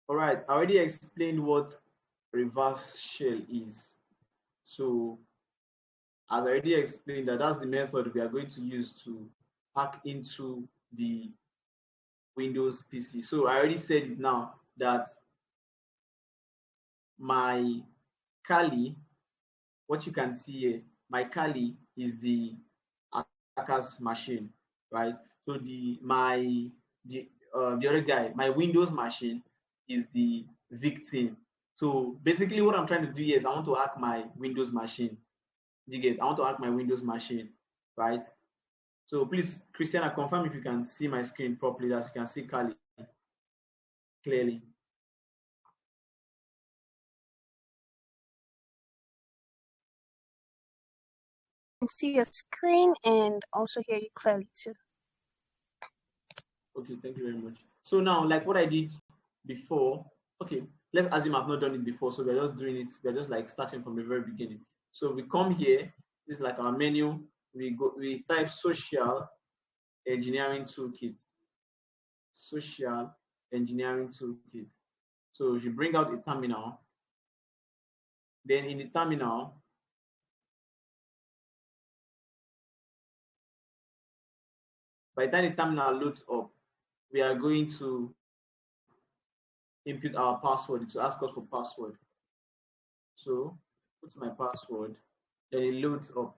All right, I already explained what reverse shell is. So as I already explained, that's the method we are going to use to hack into the Windows PC. So I already said it now that my Kali, what you can see here, my Kali is the attacker's machine, right? So the other guy, my Windows machine, is the victim. So basically, what I'm trying to do here is I want to hack my Windows machine. You get? I want to hack my Windows machine, right? So please, Christiana, confirm if you can see my screen properly, that you can see Kali clearly. I can see your screen and also hear you clearly too. Okay, thank you very much. So now, like what I did before, okay, let's assume I've not done it before, so we're just doing it, we're just like starting from the very beginning. So we come here, this is like our menu, we type social engineering toolkit. Social engineering toolkit. So you bring out a terminal, then in the terminal, by the time the terminal loads up, we are going to input our password to ask us for password. So put my password, then it loads up.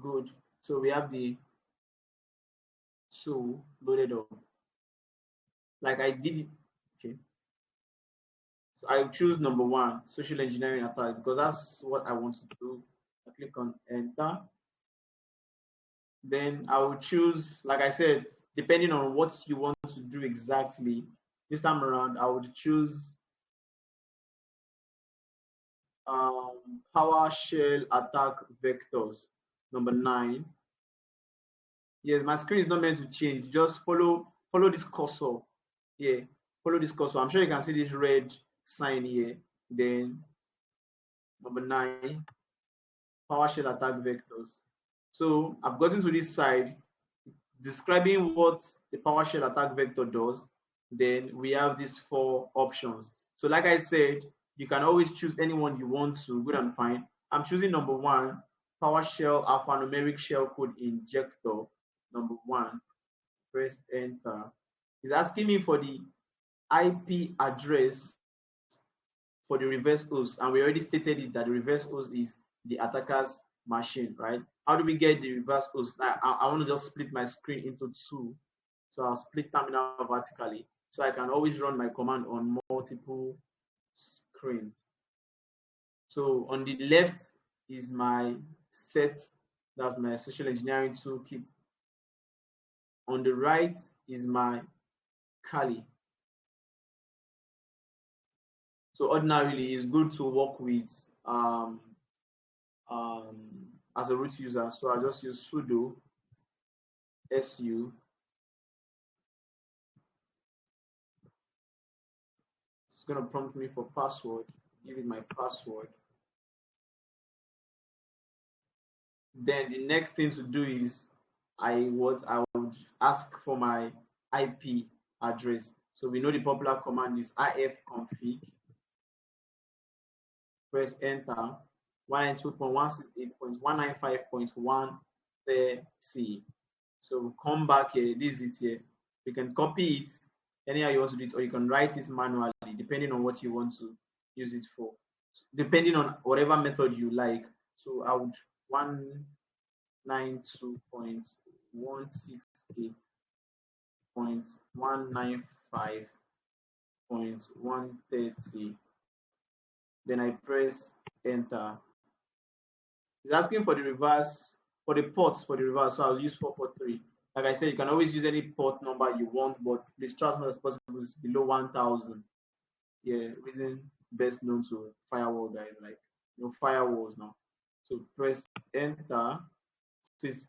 Good. So we have the tool loaded up. Like I did it. Okay. So I choose number one, social engineering attack, because that's what I want to do. I click on enter. Then I will choose, like I said, depending on what you want to do exactly. This time around, I would choose PowerShell attack vectors, number 9. Yes, my screen is not meant to change. Just follow this cursor. Yeah, follow this cursor. I'm sure you can see this red sign here. Then number 9, PowerShell attack vectors. So I've gotten to this side describing what the PowerShell attack vector does. Then we have these 4 options. So like I said, you can always choose anyone you want to, good and fine. I'm choosing number 1, PowerShell alphanumeric shellcode injector, number 1. Press enter. It's asking me for the IP address for the reverse host, and we already stated it that the reverse host is the attacker's machine, right? How do we get the reverse host? I want to just split my screen into 2. So I'll split terminal vertically, so I can always run my command on multiple screens. So on the left is my set, that's my social engineering toolkit. On the right is my Kali. So ordinarily, it's good to work with as a root user. So I just use sudo su. It's going to prompt me for password. Give it my password. Then the next thing to do is I would ask for my IP address. So we know the popular command is ifconfig. Press enter. 192.168.195.130. So we come back here. This is it here. You can copy it anyhow you want to do it, or you can write it manually, depending on what you want to use it for. Depending on whatever method you like. So I would 192.168.195.130. Then I press enter. It's asking for the reverse, for the ports for the reverse, so I'll use 443. Like I said, you can always use any port number you want, but please try as much as possible is below 1000. Yeah, reason best known to firewall guys, like firewalls now. So press enter. So it's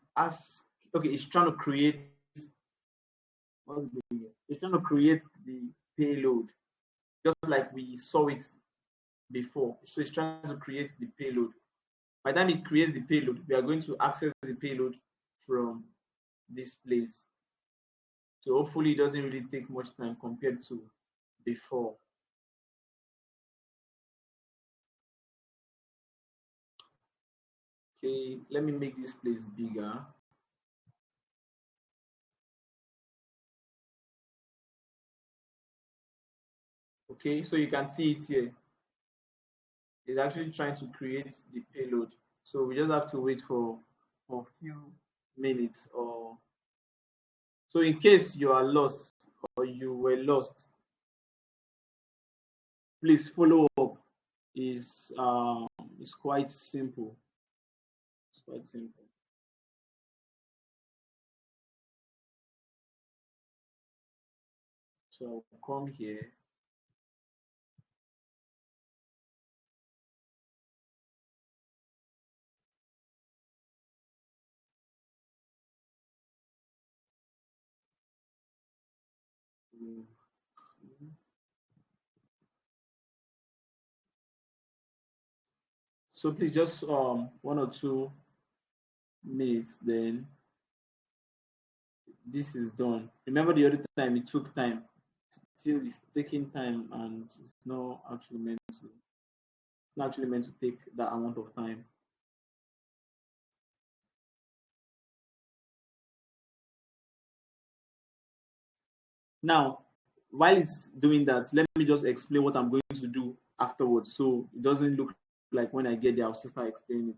trying to create it's trying to create the payload, just like we saw it before. So it's trying to create the payload. By the time it creates the payload, we are going to access the payload from this place. So hopefully it doesn't really take much time compared to before. Okay, let me make this place bigger. Okay, so you can see it here. It's actually trying to create the payload. So we just have to wait for a few minutes. Or so in case you are lost or you were lost, please follow up. Is quite simple. It's quite simple. So I'll come here. So please just 1 or 2 minutes, then this is done. Remember the other time it took time. Still it's taking time, and it's not actually meant to take that amount of time. Now, while it's doing that, let me just explain what I'm going to do afterwards, so it doesn't look like when I get there I'll still start explaining it.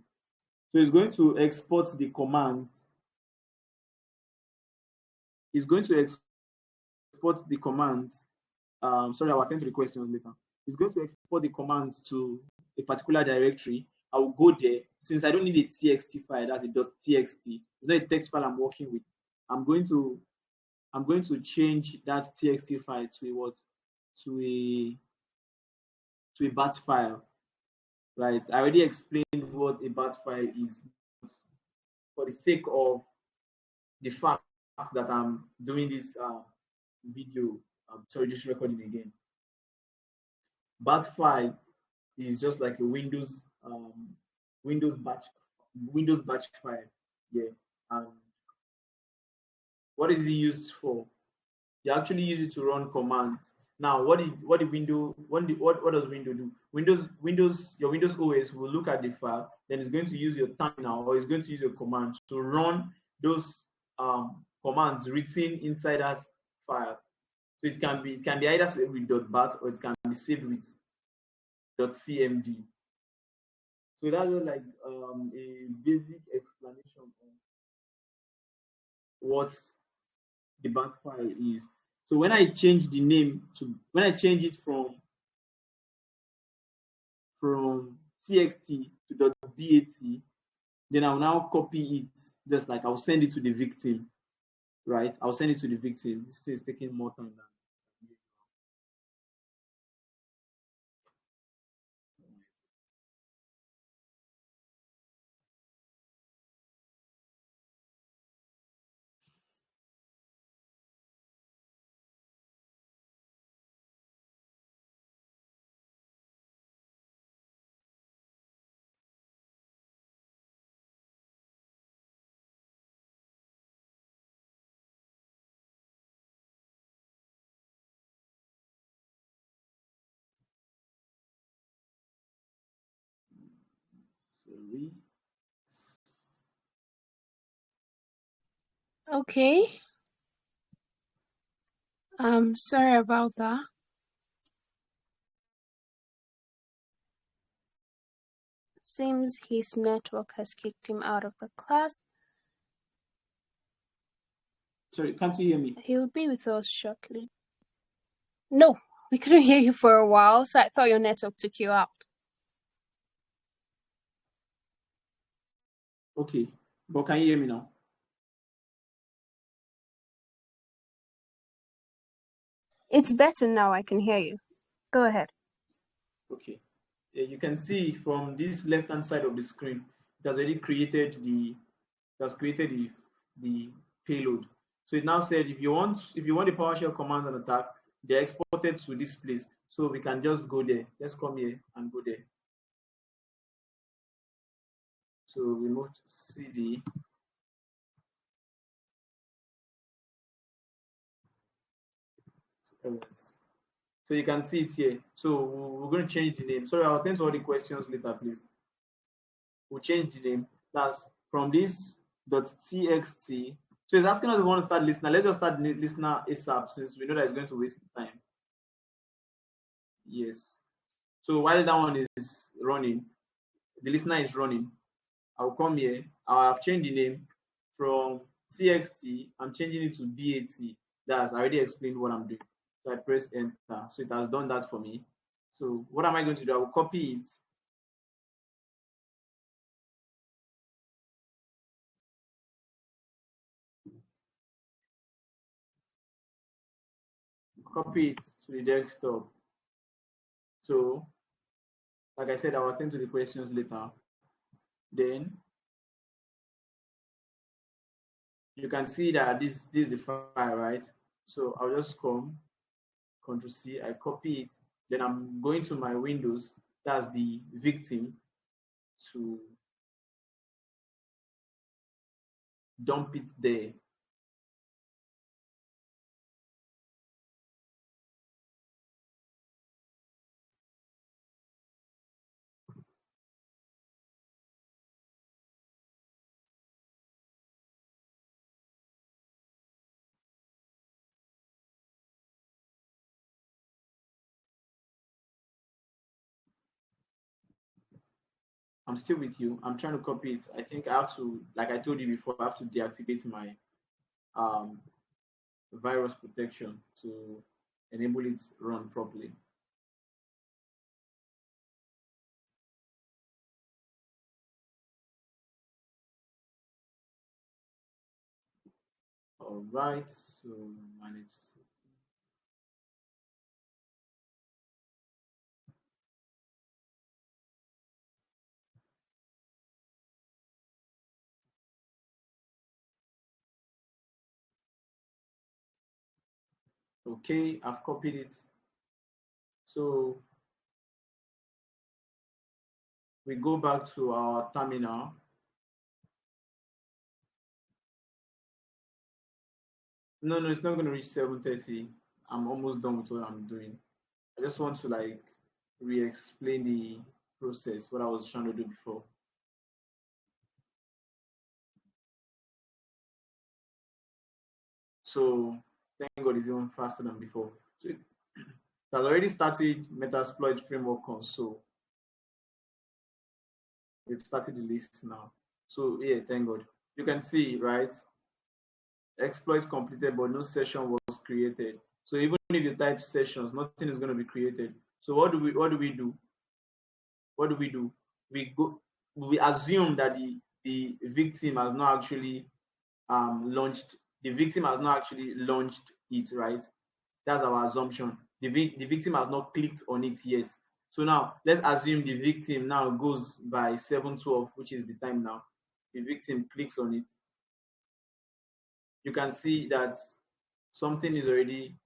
So it's going to export the command. It's going to export the commands. Sorry, I'll attend to the questions later. It's going to export the commands to a particular directory. I will go there. Since I don't need a txt file, that's a .txt. It's not a text file I'm working with. I'm going to change that txt file to a what? To a bat file, right? I already explained what a bat file is. For the sake of the fact that I'm doing this video, sorry, just recording again. Bat file is just like a Windows batch file. Yeah. And what is it used for? You actually use it to run commands. Now, what does Windows do? Your Windows OS will look at the file, then it's going to use your terminal, or it's going to use your command to run those commands written inside that file. So it can be either saved with .bat or it can be saved with .cmd. So that's like a basic explanation of what the bat file is. So when I change it from txt to .bat, then I'll now copy it, just like I'll send it to the victim, right? I'll send it to the victim. This thing is taking more time than. Sorry. Okay. Sorry about that. Seems his network has kicked him out of the class. Sorry, can't you hear me? He will be with us shortly. No, we couldn't hear you for a while, so I thought your network took you out. Okay, but can you hear me now? It's better now. I can hear you. Go ahead. Okay. Yeah, you can see from this left-hand side of the screen, it has already created the payload. So it now said if you want the PowerShell commands and attack, they're exported to this place. So we can just go there. Let's come here and can go there. So we move to CD. So you can see it here. So we're going to change the name. Sorry, I'll attend to all the questions later, please. We'll change the name. That's from this .txt. So it's asking us if we want to start listener. Let's just start listener ASAP since we know that it's going to waste time. Yes. So while that one is running, the listener is running. I'll come here. I'll have changed the name from CXT. I'm changing it to BAT. That's I already explained what I'm doing. So I press enter. So it has done that for me. So what am I going to do? I will copy it. Copy it to the desktop. So, like I said, I'll attend to the questions later. Then you can see that this is the file, right? So I'll just come, Control C, I copy it. Then I'm going to my Windows, that's the victim, to dump it there. I'm still with you. I'm trying to copy it. I think I have to, like I told you before, I have to deactivate my um, virus protection to enable it run properly. All right, so manage settings. Okay, I've copied it. So we go back to our terminal. No, it's not going to reach 7:30. I'm almost done with what I'm doing. I just want to like re-explain the process, what I was trying to do before. So thank God it's even faster than before. So it has already started Metasploit framework console. We've started the list now. So yeah, thank God. You can see, right? Exploits completed, but no session was created. So even if you type sessions, nothing is going to be created. So what do we do? What do? We assume that the victim has not actually launched. The victim has not actually launched it, right? That's our assumption. The victim has not clicked on it yet. So now let's assume the victim now goes by 7:12, which is the time now. The victim clicks on it. You can see that something is already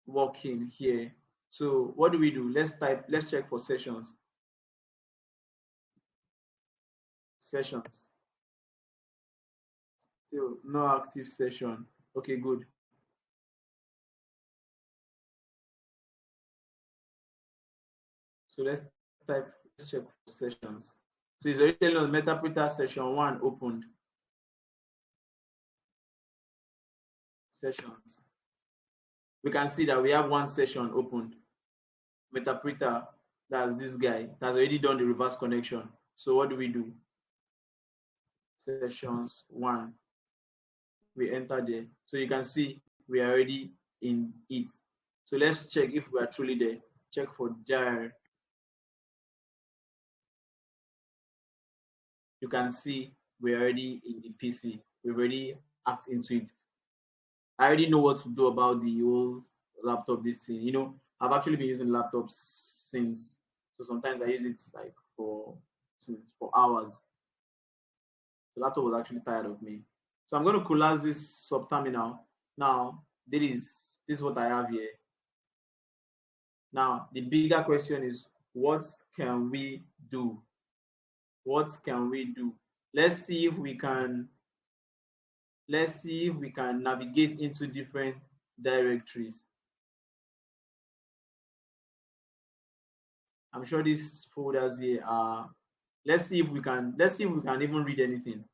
working here. So what do we do? Let's check for sessions. Sessions. Still no active session. Okay, good. So let's check for sessions. So it's already telling us Metapreter session 1 opened. Sessions. We can see that we have one session opened. Metapreter, that's this guy, that's already done the reverse connection. So what do? Sessions 1. We enter there. So you can see we are already in it. So let's check if we are truly there. Check for jar. You can see we're already in the PC. We've already hacked into it. I already know what to do about the whole laptop, this thing. I've actually been using laptops since. So sometimes I use it like for hours. The laptop was actually tired of me. So I'm going to collapse this subterminal. Now, this is what I have here. Now, the bigger question is, what can we do? What can we do? Let's see if we can navigate into different directories. I'm sure these folders here are, let's see if we can even read anything.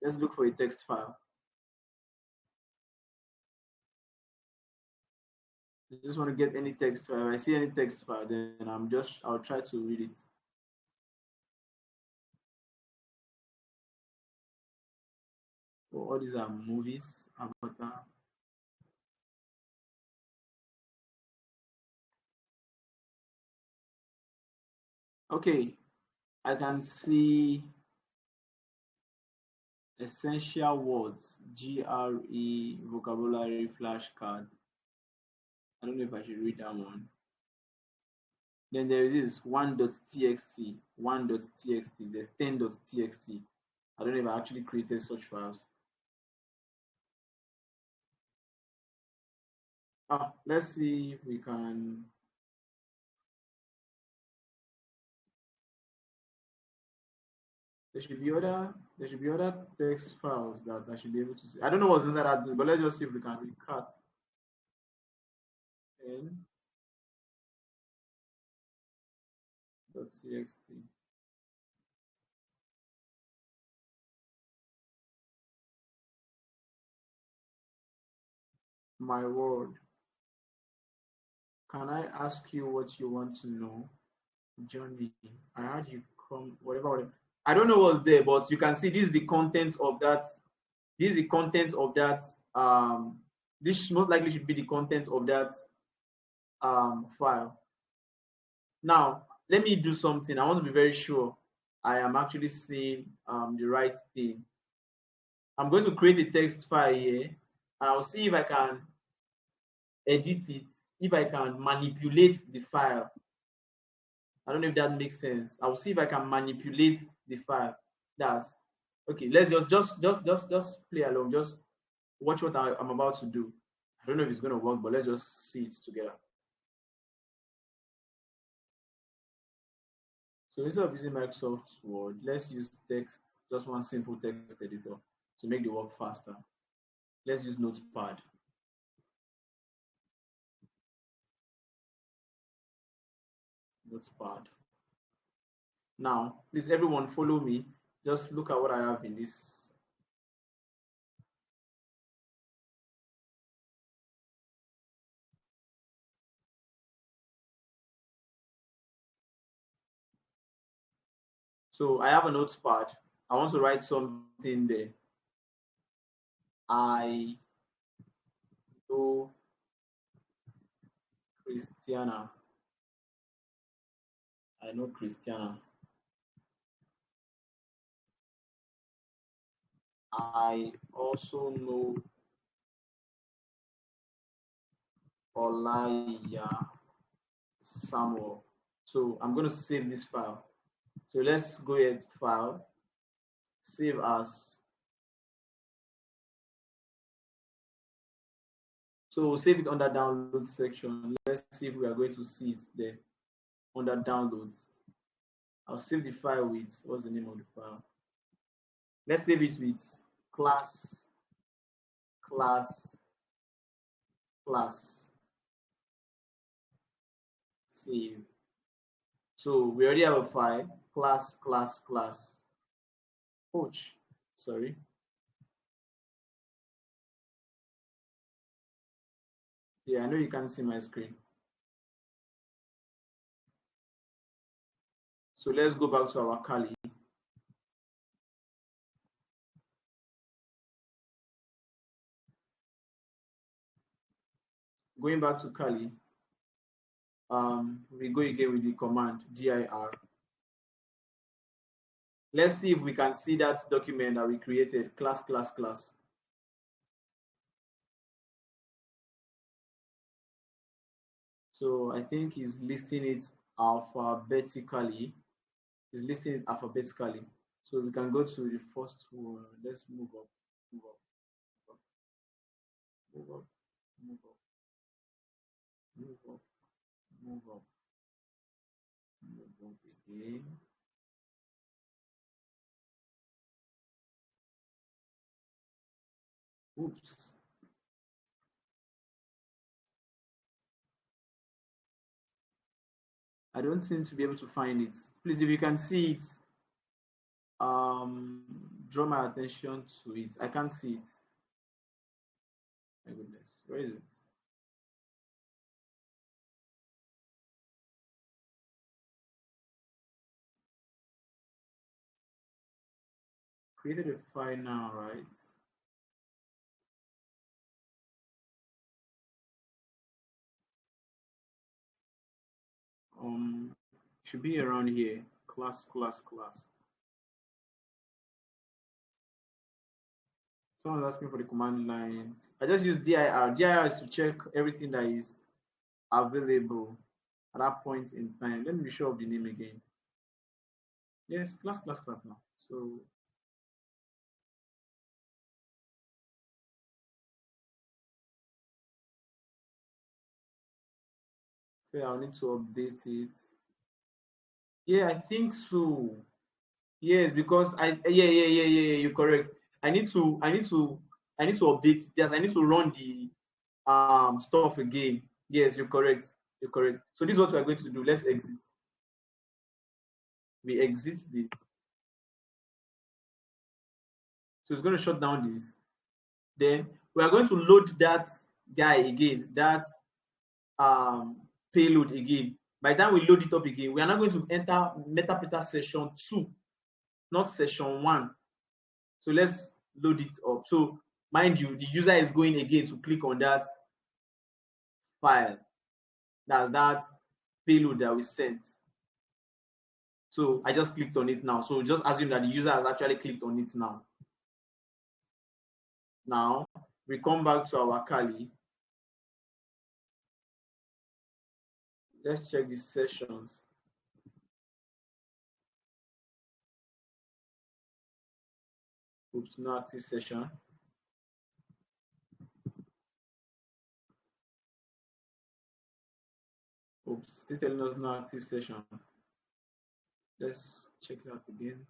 Let's look for a text file. I just want to get any text file. If I see any text file, then I'll try to read it. So all these are movies, Avatar. Okay, I can see essential words, GRE, vocabulary flashcards. I don't know if I should read that one. Then there is this 1.txt, 1.txt, there's 10.txt. I don't know if I actually created such files. Let's see if we can. There should be other text files that I should be able to see. I don't know what's inside that, but let's just see if we can read cat n.txt. My word. Can I ask you what you want to know? Johnny, I heard you come, whatever. I don't know what's there, but you can see this is the content of that. This is the content of that. This most likely should be the content of that file. Now, let me do something. I want to be very sure I am actually seeing the right thing. I'm going to create a text file here, and I'll see if I can edit it, if I can manipulate the file. I don't know if that makes sense. I'll see if I can manipulate the file. That's okay. Let's just play along. Just watch what I'm about to do. I don't know if it's going to work, but let's just see it together. So instead of using Microsoft Word, let's use text, just one simple text editor to make the work faster. Let's use Notepad. Notepad. Now, please everyone follow me. Just look at what I have in this. So I have a Notepad. I want to write something there. I know Christiana. I know Christiana. I also know Olaya Samuel. So I'm going to save this file. So let's go ahead, file, save as. So we'll save it under download section. Let's see if we are going to see it there under downloads. I'll save the file with, what's the name of the file? Let's save it with class. Save. So we already have a file, class. Ouch, sorry. Yeah, I know you can't see my screen. So let's go back to our Kali. Going back to Kali, we go again with the command dir. Let's see if we can see that document that we created, class. So I think he's listing it alphabetically. So we can go to the first one. Let's move up. Move up. Move up again. Oops. I don't seem to be able to find it. Please, if you can see it, draw my attention to it. I can't see it. My goodness, where is it? Created a file now, right? Should be around here. Class. Someone's asking for the command line. I just use dir. Dir is to check everything that is available at that point in time. Let me be sure of the name again. Yes, class now. So say I'll need to update it. Yeah, I think so. Yes, because yeah, you're correct. I need to update. Yes, I need to run the stuff again. Yes, you're correct. You're correct. So this is what we're going to do. Let's exit. We exit this. So it's going to shut down this. Then we are going to load that guy again, that payload again. By the time we load it up again, we are now going to enter Metapreter session 2, not session 1. So let's load it up. So mind you, the user is going again to click on that file. That's that payload that we sent. So I just clicked on it now. So just assume that the user has actually clicked on it now. Now we come back to our Kali. Let's check the sessions. Oops, no active session. Oops, still telling us no active session. Let's check it out again.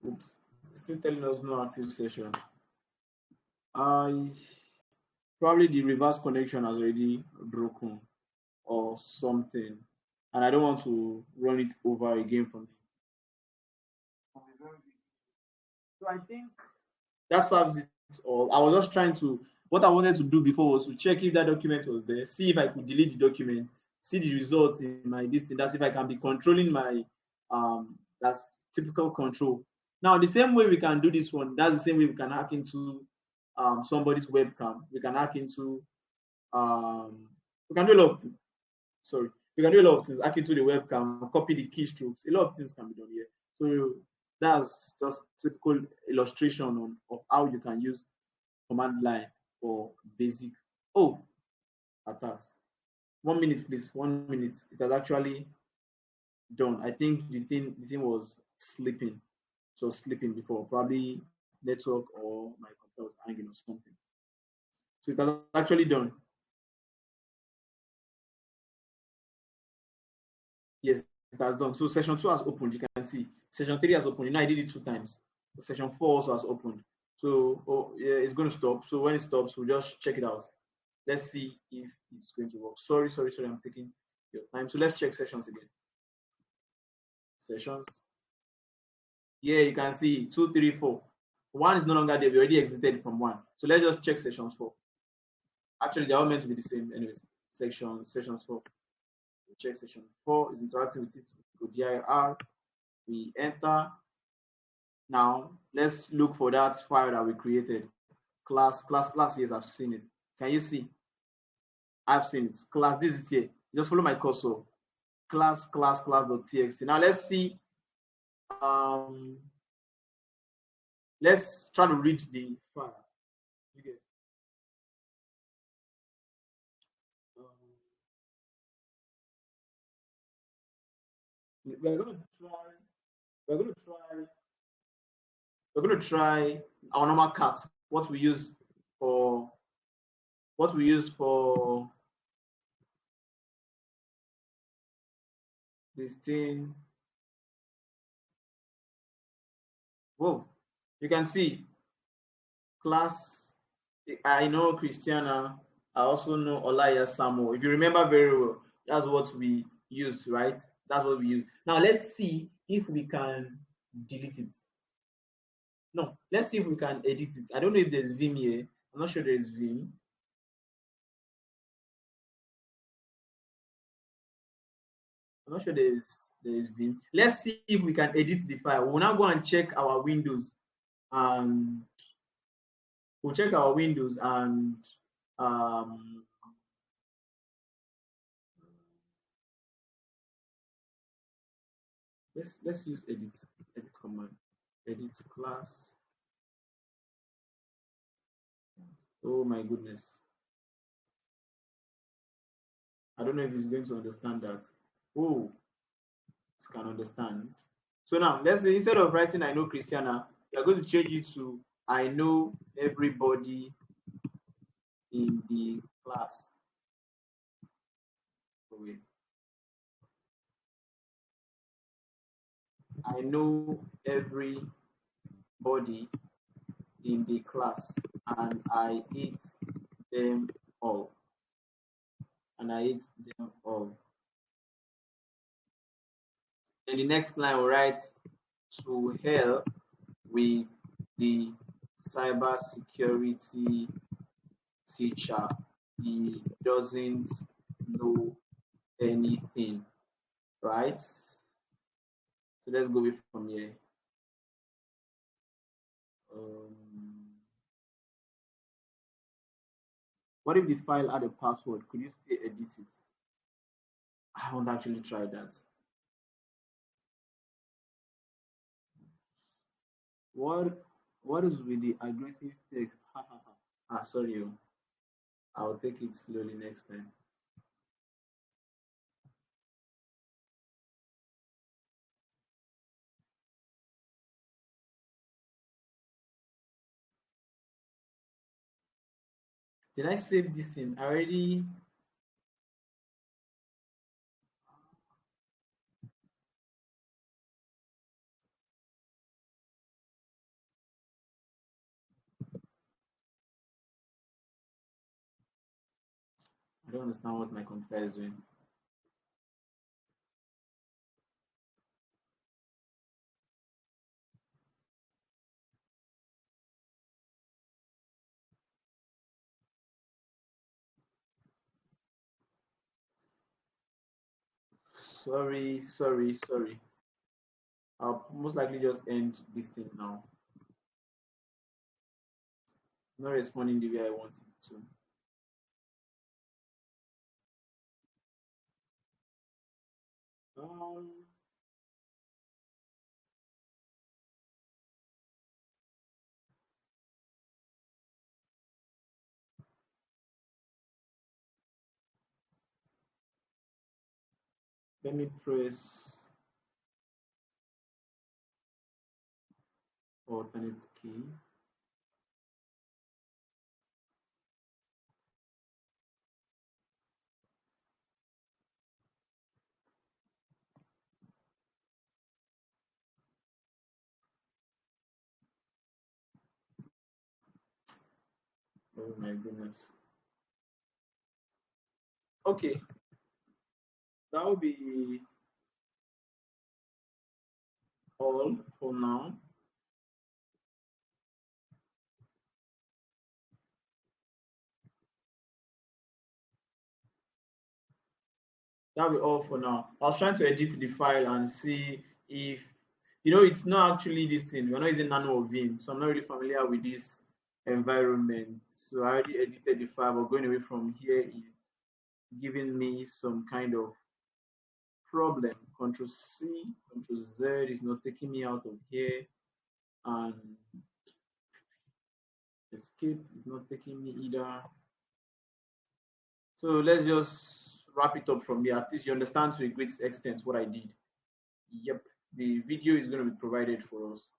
Oops, still telling us no active session. Probably the reverse connection has already broken or something, and I don't want to run it over again from the. So I think that serves it all. I was just trying to. What I wanted to do before was to check if that document was there, see if I could delete the document, see the results in my this thing. That's if I can be controlling my that's typical control. Now the same way we can do this one, that's the same way we can hack into somebody's webcam. We can hack into we can do a lot of things. Sorry, we can do a lot of things. Hack into the webcam, copy the keystrokes. A lot of things can be done here. So that's just typical illustration of how you can use command line for basic attacks. 1 minute, please. 1 minute. It has actually done. I think the thing was sleeping. So sleeping before, probably network or my computer was hanging or something. So it has actually done. Yes, it has done. So session 2 has opened. You can see session 3 has opened. I did it 2 times. So session 4 also has opened. So yeah, it's going to stop. So when it stops, we'll just check it out. Let's see if it's going to work. Sorry, I'm taking your time. So let's check sessions again. Sessions. Yeah, you can see 2, 3, 4. 1 is no longer there. We already exited from 1. So let's just check sessions 4. Actually, they're all meant to be the same. Anyways, sessions 4. We check session 4 is interacting with it. We go dir. We enter. Now let's look for that file that we created. Class. Yes, I've seen it. Can you see? I've seen it. Class. This is here. Just follow my cursor. Class.txt. Now let's see. Let's try to read the file. Okay. We're going to try. We're going to try. We're going to try our normal cat. What we use for. What we use for this thing. Whoa! You can see class. I know Christiana. I also know Olaya Samuel. If you remember very well, that's what we used, right? That's what we use. Now let's see if we can delete it. No, let's see if we can edit it. I don't know if there's Vim here. I'm not sure there's Vim. I'm not sure there's Vim. Let's see if we can edit the file. We'll now go and check our windows, and we'll check our windows and um, let's use edit command. Edit class. Oh my goodness. I don't know if he's going to understand that. Oh, he can understand. So now let's say instead of writing I know Christiana, we are going to change it to I know everybody in the class. Oh, wait. I know everybody in the class and I hate them all. And I hate them all. In the next line, we write to hell with the cybersecurity teacher. He doesn't know anything, right? So let's go from here. What if the file had a password? Could you still edit it? I haven't actually tried that. What is with the aggressive text? Sorry. I'll take it slowly next time. Did I save this in? I already. I don't understand what my computer is doing. Sorry. I'll most likely just end this thing now. Not responding the way I want it to. Um, Let me press alternate key. Oh my goodness. Okay, that will be all for now. That'll be all for now. I was trying to edit the file and see if it's not actually this thing. We're not using Nano or Vim, so I'm not really familiar with this environment. So I already edited the file, but going away from here is giving me some kind of problem. Control C, Control Z is not taking me out of here, and escape is not taking me either. So let's just wrap it up from here. At least you understand to a great extent what I did. Yep, the video is going to be provided for us.